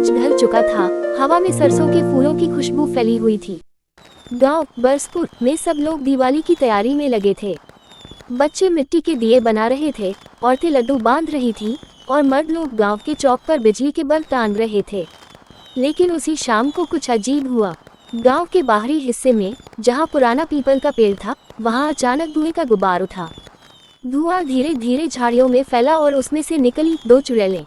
सूरज ढल चुका था, हवा में सरसों के फूलों की खुशबू फैली हुई थी। गांव बरसपुर में सब लोग दिवाली की तैयारी में लगे थे। बच्चे मिट्टी के दिए बना रहे थे, औरतें लड्डू बांध रही थीं और मर्द लोग गांव के चौक पर बिजली के बल्ब टांग रहे थे। लेकिन उसी शाम को कुछ अजीब हुआ। गांव के बाहरी हिस्से में, जहां पुराना पीपल का पेड़ था, वहां अचानक धुएं का गुबार उठा। धुआं धीरे धीरे झाड़ियों में फैला और उसमें से निकली दो चुड़ैलें।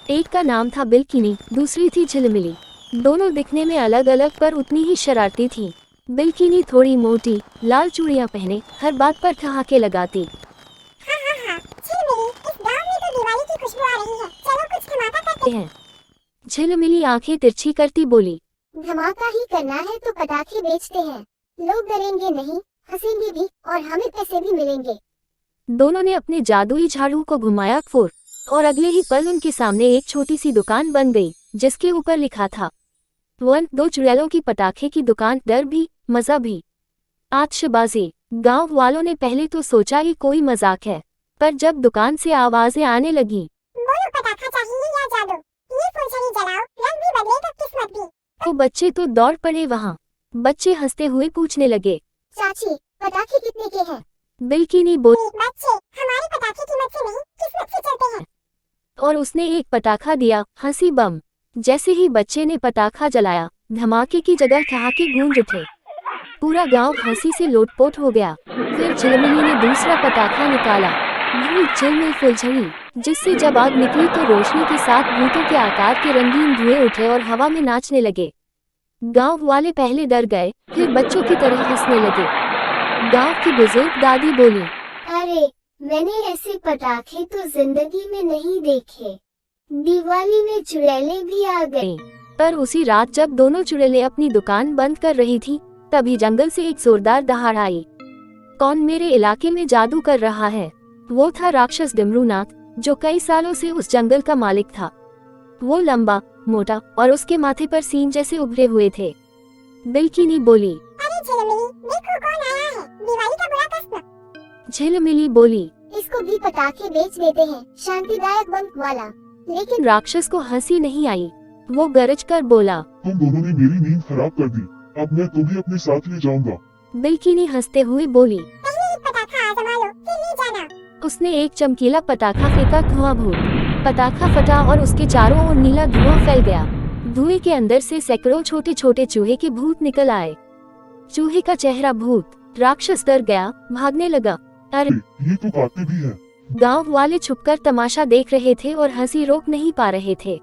एक का नाम था बिल्किनी, दूसरी थी झिलमिली। दोनों दिखने में अलग अलग पर उतनी ही शरारती थीं। बिल्किनी थोड़ी मोटी, लाल चूड़ियां पहने, हर बात पर ठहाके लगाती। हाँ, झिलमिली, इस गांव में तो दिवाली की खुशबू आ रही है, चलो कुछ धमाका करते हैं। झिलमिली आंखें तिरछी करती बोली, धमाका ही करना है तो पटाखे बेचते हैं, लोग डरेंगे नहीं, हंसेंगे भी और हमें पैसे भी मिलेंगे। दोनों ने अपने जादुई झाड़ू को घुमाया फोर, और अगले ही पल उनके सामने एक छोटी सी दुकान बन गई, जिसके ऊपर लिखा था दो चुड़ैलों की पटाखे की दुकान, डर भी मजा भी। आतिशबाजी। गांव वालों ने पहले तो सोचा ये कोई मजाक है, पर जब दुकान से आवाजें आने लगी, बोलो पटाखा चाहिए या जादू, ये फुलझड़ी जलाओ, रंग भी बदलेगा किस्मत भी। तो बच्चे तो दौड़ पड़े वहाँ। बच्चे हंसते हुए पूछने लगे, चाची पटाखे कितने के हैं? बिल्किनी बोली, बच्चे हमारे पटाखे कीमत से नहीं किस्मत से चलते हैं। और उसने एक पटाखा दिया, हंसी बम। जैसे ही बच्चे ने पटाखा जलाया, धमाके की जगह ठहाके गूंज उठे। पूरा गांव हंसी से लोटपोट हो गया। फिर झिलमिली ने दूसरा पटाखा निकाला, वही झिलमिल फुलझड़ी, जिससे जब आग निकली तो रोशनी के साथ भूतों के आकार के रंगीन धुएं उठे और हवा में नाचने लगे। गांव वाले पहले डर गए, फिर बच्चों की तरह हंसने लगे। गांव की बुजुर्ग दादी बोली, अरे मैंने ऐसे पटाखे तो जिंदगी में नहीं देखे, दिवाली में चुड़ैलें भी आ गई। पर उसी रात जब दोनों चुड़ैलें अपनी दुकान बंद कर रही थी, तभी जंगल से एक जोरदार दहाड़ आई। कौन मेरे इलाके में जादू कर रहा है? वो था राक्षस डमरूनाथ, जो कई सालों से उस जंगल का मालिक था। वो लंबा, मोटा और उसके माथे पर सींग जैसे उभरे हुए थे। बिल्किनी बोली, अरे झिलमिली, देखो कौन आया है, दिवाली का बुरा कस्म। झिलमिली बोली, इसको भी पटाखे बेच देते हैं, शांतिदायक बम वाला। लेकिन राक्षस को हंसी नहीं आई। वो गरज कर बोला, तुम दोनों ने मेरी नींद खराब कर दी, अब मैं तुम्हें अपने साथ ले जाऊंगा। बिल्किनी हंसते हुए बोली, पहले एक पटाखा आजमा लो, फिर ले जाना। उसने एक चमकीला पटाखा फेंका, धुआं भूत। पटाखा फटा और उसके चारों ओर नीला धुआं फैल गया। धुएं के अंदर से सैकड़ों छोटे छोटे चूहे के भूत निकल आए। चूहे का चेहरा भूत। राक्षस डर गया, भागने लगा। अरे ये तो काटते भी हैं। गांव वाले छुपकर तमाशा देख रहे थे और हंसी रोक नहीं पा रहे थे।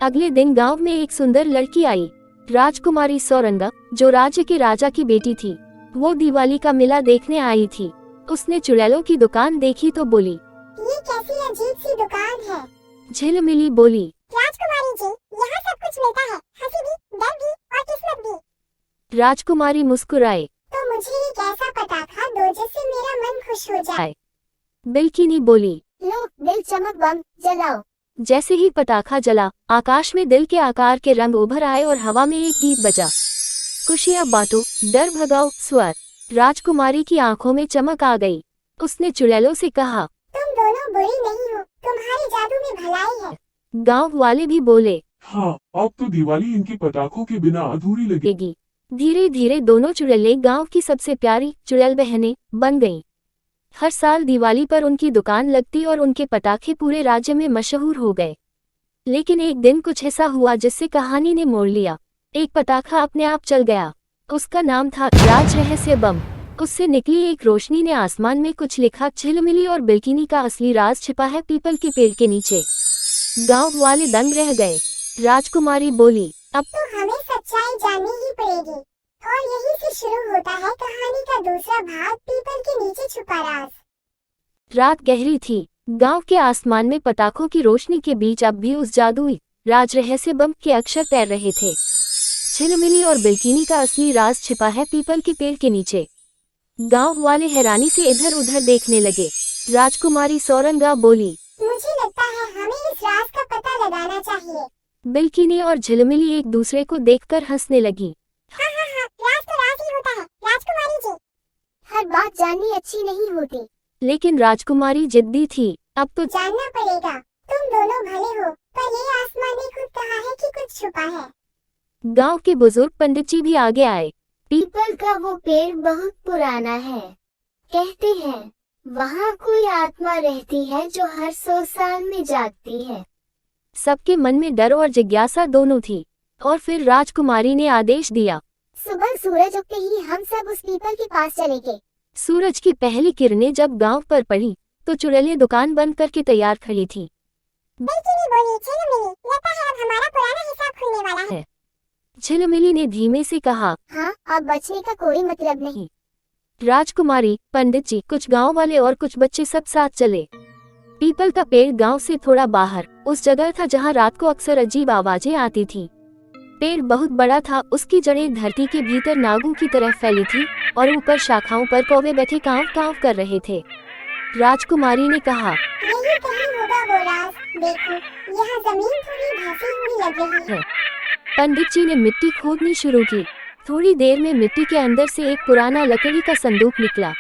अगले दिन गांव में एक सुंदर लड़की आई, राजकुमारी सौरंगा, जो राज्य के राजा की बेटी थी। वो दिवाली का मेला देखने आई थी। उसने चुड़ैलों की दुकान देखी तो बोली, ये कैसी अजीब सी दुकान है। झिलमिली बोली, राजकुमारी जी, यहाँ सब कुछ मिलता है, हंसी भी, डर भी और किस्मत भी। राजकुमारी मुस्कुराए, तो मुझे एक ऐसा पटाखा दो जिससे मेरा मन खुश हो जाए। बिल्किनी बोली, लो दिल चमक बम जलाओ। जैसे ही पटाखा जला, आकाश में दिल के आकार के रंग उभर आए और हवा में एक गीत बजा, खुशियां बांटो, डर भगाओ स्वर। राजकुमारी की आंखों में चमक आ गई। उसने चुड़ैलों से कहा, तुम दोनों बुरी नहीं हो, तुम्हारे जादू में भलाई है। गांव वाले भी बोले, हाँ, अब तो दिवाली इनके पटाखों के बिना अधूरी लगेगी। धीरे धीरे दोनों चुड़ैलें गांव की सबसे प्यारी चुड़ैल बहनें बन गईं। हर साल दिवाली पर उनकी दुकान लगती और उनके पटाखे पूरे राज्य में मशहूर हो गए। लेकिन एक दिन कुछ ऐसा हुआ जिससे कहानी ने मोड़ लिया। एक पटाखा अपने आप चल गया। उसका नाम था राज रहस्य बम। उससे निकली एक रोशनी ने आसमान में कुछ लिखा, झिलमिली और बिल्किनी का असली राज छिपा है पीपल के पेड़ के नीचे। गांव वाले दंग रह गए। राजकुमारी बोली, अब तो हमें सच्चाई जाननी ही पड़ेगी, और यही से शुरू होता है कहानी का दूसरा भाग, पीपल के नीचे छुपा राज। रात गहरी थी। गांव के आसमान में पटाखों की रोशनी के बीच अब भी उस जादुई राज रहस्य बम के अक्षर तैर रहे थे। झिलमिली और बिल्किनी का असली राज छिपा है पीपल के पेड़ के नीचे। गांव वाले हैरानी से इधर उधर देखने लगे। राजकुमारी सौरंगा बोली, मुझे लगता है हमें इस राज का पता लगाना चाहिए। बिल्किनी और झिलमिली एक दूसरे को देखकर हंसने लगी। हाँ, राज तो राज ही होता है, राजकुमारी जी। हर बात जाननी अच्छी नहीं होती। लेकिन राजकुमारी जिद्दी थी। अब तो जानना पड़ेगा। तुम दोनों भले हो, पर ये आसमान ने खुद कहा है कि कुछ छुपा है। गांव के बुजुर्ग पंडित जी भी आगे आए। पीपल का वो पेड़ बहुत पुराना है। कहते हैं वहाँ कोई आत्मा रहती है जो हर 100 साल में जागती है। सबके मन में डर और जिज्ञासा दोनों थी। और फिर राजकुमारी ने आदेश दिया। सुबह सूरज उगते ही हम सब उस पीपल के पास चलेंगे। सूरज की पहली किरणें जब गांव पर पड़ी तो चुड़ैलें दुकान बंद करके तैयार खड़ी थी। बिल्किनी बोली, झिलमिली, लगता है अब हमारा पुराना हिसाब खुलने वाला है। झिलमिली ने धीमे से कहा। हाँ, अब बचने का कोई मतलब नहीं। राजकुमारी, पंडित जी, कुछ गांव वाले और कुछ बच्चे सब साथ चले। पीपल का पेड़ गांव से थोड़ा बाहर उस जगह था जहां रात को अक्सर अजीब आवाजें आती थी। पेड़ बहुत बड़ा था, उसकी जड़ें धरती के भीतर नागों की तरह फैली थी और ऊपर शाखाओं पर कौवे बैठे कांव कांव कर रहे थे। राजकुमारी ने कहा, यही कहीं होगा वो राज। देखो, यहाँ जमीन थोड़ी धंसी हुई लग रही है। पंडित जी ने मिट्टी खोदनी शुरू की। थोड़ी देर में मिट्टी के अंदर से एक पुराना लकड़ी का संदूक निकला।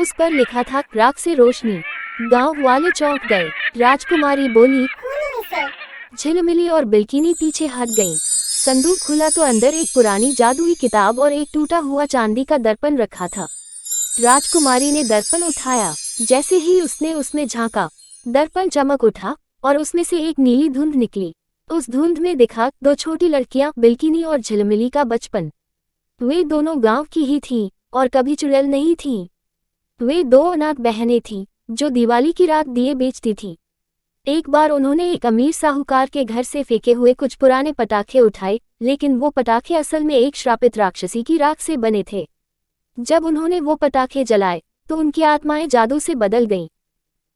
उस पर लिखा था, राख से रोशनी। गांव वाले चौंक गए। राजकुमारी बोली, खोलो इसे। झिलमिली और बिल्किनी पीछे हट गईं। संदूक खुला तो अंदर एक पुरानी जादुई किताब और एक टूटा हुआ चांदी का दर्पण रखा था। राजकुमारी ने दर्पण उठाया। जैसे ही उसने उसमें झांका, दर्पण चमक उठा और उसमें से एक नीली धुंध निकली। उस धुंध में दिखा 2 छोटी लड़कियां, बिल्किनी और झिलमिली का बचपन। वे दोनों गांव की ही थीं और कभी चुड़ैल नहीं थीं। वे 2 अनाथ बहनें थीं जो दिवाली की रात दिए बेचती थीं। एक बार उन्होंने एक अमीर साहूकार के घर से फेंके हुए कुछ पुराने पटाखे उठाए, लेकिन वो पटाखे असल में एक श्रापित राक्षसी की राख से बने थे। जब उन्होंने वो पटाखे जलाए तो उनकी आत्माएं जादू से बदल गईं।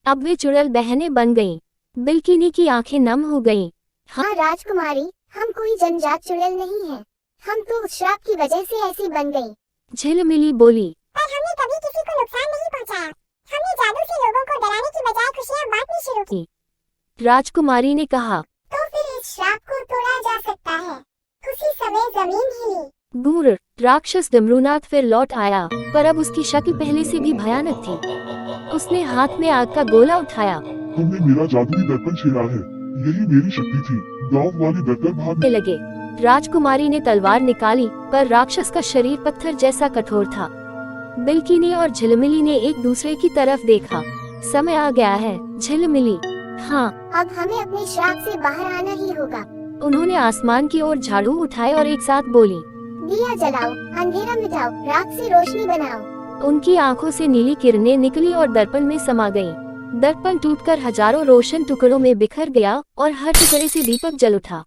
अब वे चुड़ैल बहनें बन गईं। बिल्किनी की आंखें नम हो गईं। हाँ राजकुमारी, हम कोई जनजात चुड़ैल नहीं है। हम तो उस श्राप की वजह से ऐसी बन गई। झिलमिली बोली, पर हमने कभी किसी को नुकसान नहीं पहुंचाया। हमने जादू से लोगों को डराने की बजाय खुशियां बांटनी शुरू की। राजकुमारी ने कहा। तो फिर इस श्राप को तोड़ा जा सकता है। उसी समय जमीन हिली। दूर राक्षस डमरूनाथ फिर लौट आया, पर अब उसकी शक्ल पहले से भी भयानक थी। उसने हाथ में आग का गोला उठाया। तुमने मेरा जादुई दर्पण छेड़ा है। यही मेरी शक्ति थी। गांव वाले डरकर भागने लगे। राजकुमारी ने तलवार निकाली, पर राक्षस का शरीर पत्थर जैसा कठोर था। बिल्किनी और झिलमिली ने एक दूसरे की तरफ देखा। समय आ गया है। झिलमिली, हाँ, अब हमें अपने श्राप से बाहर आना ही होगा। उन्होंने आसमान की ओर झाड़ू उठाए और एक साथ बोली, दिया जलाओ, अंधेरा मिटाओ, रात से रोशनी बनाओ। उनकी आंखों से नीली किरणें निकली और दर्पण में समा गईं। दर्पण टूटकर हजारों रोशन टुकड़ों में बिखर गया और हर टुकड़े से दीपक जल उठा।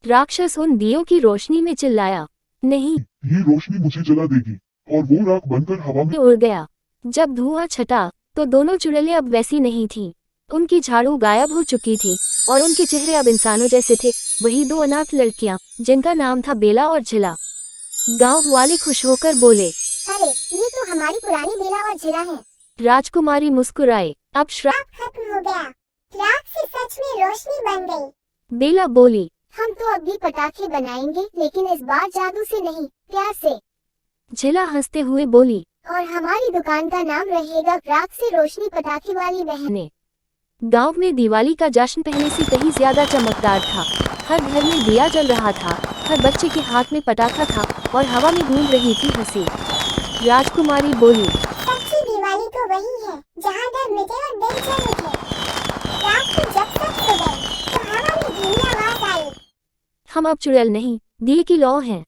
राक्षस उन दियों की रोशनी में चिल्लाया, नहीं, ये रोशनी मुझे जला देगी। और वो राख बनकर हवा में उड़ गया। जब धुआं छटा तो दोनों चुड़ैलें अब वैसी नहीं थीं। उनकी झाड़ू गायब हो चुकी थी और उनके चेहरे अब इंसानों जैसे थे। वही 2 अनाथ लड़कियां, जिनका नाम था बेला और झिला। गांव वाले खुश होकर बोले, अरे, ये तो हमारी पुरानी बेला और झिला है। राजकुमारी मुस्कुराए, अब श्राप खत्म हो गया। रात से सच में रोशनी बन गई। बेला बोली, हम तो अब भी पटाखे बनाएंगे, लेकिन इस बार जादू से नहीं, प्यार से। झिला हंसते हुए बोली, और हमारी दुकान का नाम रहेगा रात से रोशनी पटाखे वाली बहनें। गांव में दिवाली का जश्न पहले से कहीं ज्यादा चमकदार था। हर घर में दिया जल रहा था, हर बच्चे के हाथ में पटाखा था और हवा में गूंज रही थी हंसी। राजकुमारी बोली, सच्ची दिवाली तो वही है जहाँ डर मिटे और दिन जल उठे। रात को जब सब सो गए तो हवा में धीमी आवाज आई, हम अब चुड़ैल नहीं, दिए की लौ हैं।